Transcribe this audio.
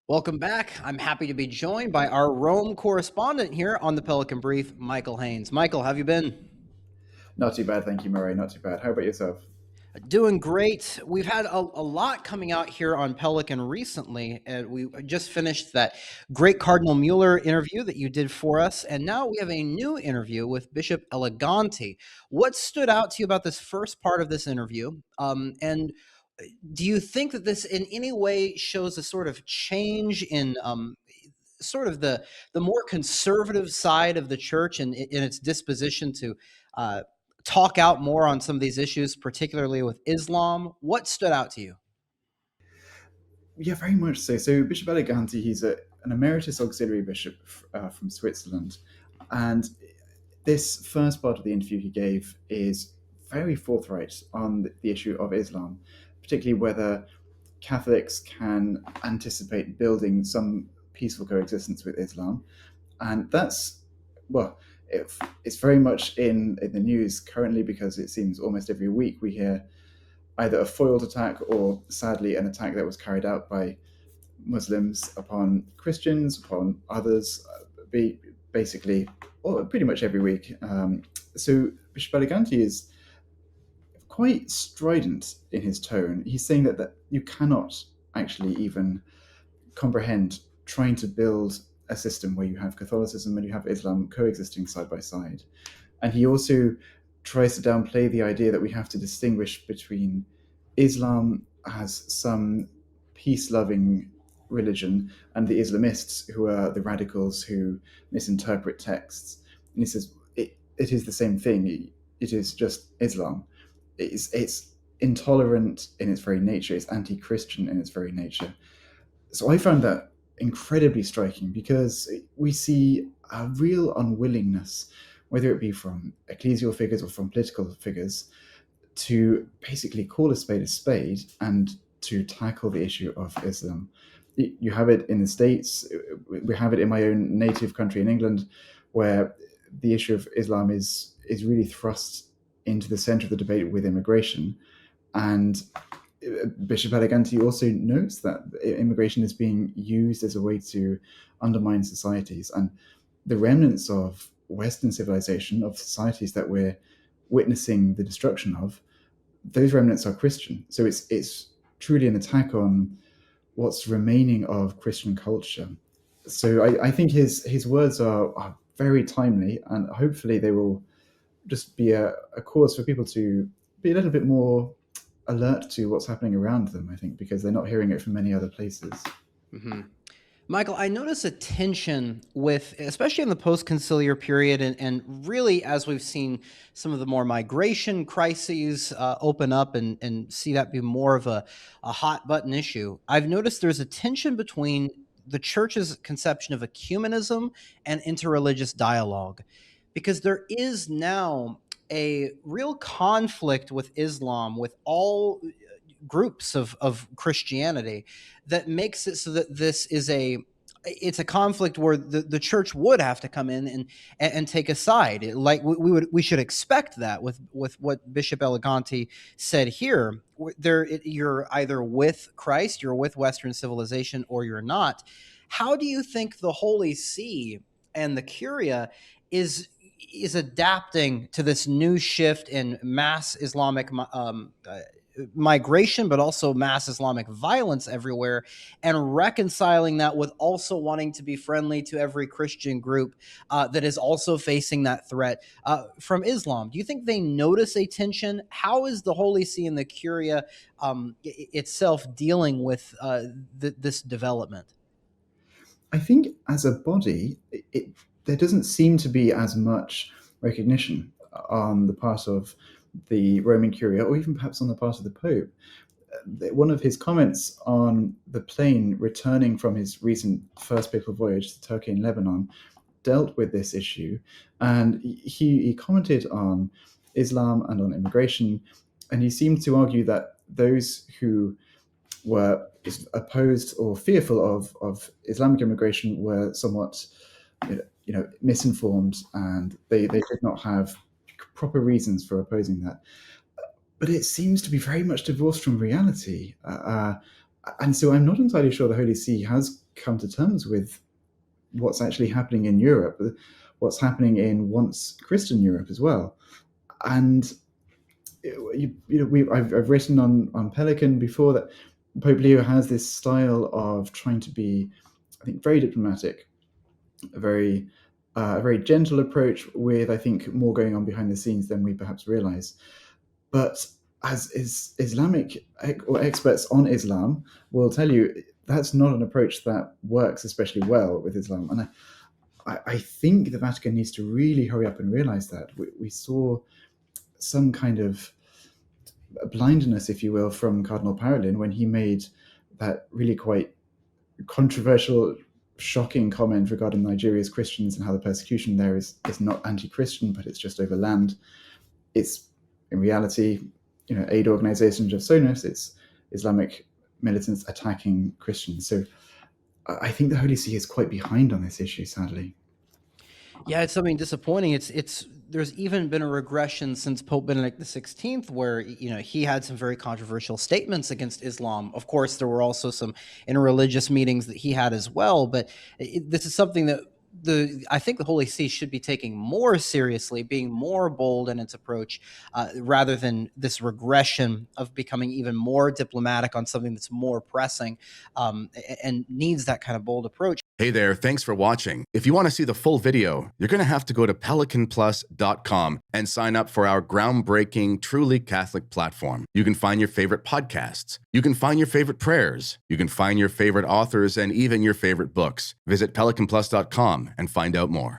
Welcome back. I'm happy to be joined by our Rome correspondent here on the Pelican Brief, Michael Haynes. Michael, how have you been? Not too bad, thank you, Murray. Not too bad. How about yourself? Doing great. We've had a lot coming out here on Pelican recently, and we just finished that great Cardinal Mueller interview that you did for us, and now we have a new interview with Bishop Eleganti. What stood out to you about this first part of this interview? And do you think that this in any way shows a sort of change in sort of the more conservative side of the church and in its disposition to uh, talk out more on some of these issues, particularly with Islam? What stood out to you? Yeah, very much so. So Bishop Eleganti, he's an emeritus auxiliary bishop from Switzerland, and this first part of the interview he gave is very forthright on the issue of Islam, particularly whether Catholics can anticipate building some peaceful coexistence with Islam, and that's well, it's very much in the news currently because it seems almost every week we hear either a foiled attack or sadly an attack that was carried out by Muslims upon Christians, upon others, basically, or pretty much every week. So Bishop Eleganti is quite strident in his tone. He's saying that you cannot actually even comprehend trying to build a system where you have Catholicism and you have Islam coexisting side by side. And he also tries to downplay the idea that we have to distinguish between Islam as some peace loving religion and the Islamists, who are the radicals who misinterpret texts. And he says it is the same thing, it is just Islam. It's intolerant in its very nature, it's anti Christian in its very nature. So I found that incredibly striking because we see a real unwillingness, whether it be from ecclesial figures or from political figures, to basically call a spade and to tackle the issue of Islam. You have it in the States, we have it in my own native country in England, where the issue of Islam is really thrust into the center of the debate with immigration. And Bishop Eleganti also notes that immigration is being used as a way to undermine societies, and the remnants of Western civilization, of societies that we're witnessing the destruction of, those remnants are Christian. So it's truly an attack on what's remaining of Christian culture. So I think his words are very timely, and hopefully they will just be a cause for people to be a little bit more alert to what's happening around them, I think, because they're not hearing it from many other places. Mm-hmm. Michael, I notice a tension with, especially in the post-conciliar period, and really as we've seen some of the more migration crises open up and see that be more of a hot button issue. I've noticed there's a tension between the church's conception of ecumenism and interreligious dialogue, because there is now a real conflict with Islam, with all groups of Christianity, that makes it so that this is it's a conflict where the church would have to come in and take a side. Like we should expect that with what Bishop Eleganti said here. You're either with Christ, you're with Western civilization, or you're not. How do you think the Holy See and the Curia is adapting to this new shift in mass Islamic migration, but also mass Islamic violence everywhere, and reconciling that with also wanting to be friendly to every Christian group that is also facing that threat from Islam? Do you think they notice a tension? How is the Holy See and the Curia itself dealing with this development? I think as a body, there doesn't seem to be as much recognition on the part of the Roman Curia, or even perhaps on the part of the Pope. One of his comments on the plane returning from his recent first papal voyage to Turkey and Lebanon dealt with this issue, and he commented on Islam and on immigration, and he seemed to argue that those who were opposed or fearful of Islamic immigration were somewhat, misinformed, and they did not have proper reasons for opposing that. But it seems to be very much divorced from reality. And so I'm not entirely sure the Holy See has come to terms with what's actually happening in Europe, what's happening in once Christian Europe as well. And I've written on Pelican before that Pope Leo has this style of trying to be, I think, very diplomatic, a very gentle approach with, I think, more going on behind the scenes than we perhaps realize. But as Islamic or experts on Islam will tell you, that's not an approach that works especially well with Islam. And I think the Vatican needs to really hurry up and realize that. We saw some kind of blindness, if you will, from Cardinal Parolin when he made that really quite controversial, shocking comment regarding Nigeria's Christians and how the persecution there is not anti-Christian, but it's just over land. It's in reality, aid organization of Sonos, it's Islamic militants attacking Christians. So I think the Holy See is quite behind on this issue, sadly. Yeah, it's something disappointing. It's there's even been a regression since Pope Benedict XVI, where he had some very controversial statements against Islam. Of course, there were also some interreligious meetings that he had as well. But this is something that I think the Holy See should be taking more seriously, being more bold in its approach, rather than this regression of becoming even more diplomatic on something that's more pressing, and needs that kind of bold approach. Hey there, thanks for watching. If you want to see the full video, you're going to have to go to pelicanplus.com and sign up for our groundbreaking, truly Catholic platform. You can find your favorite podcasts. You can find your favorite prayers. You can find your favorite authors and even your favorite books. Visit pelicanplus.com and find out more.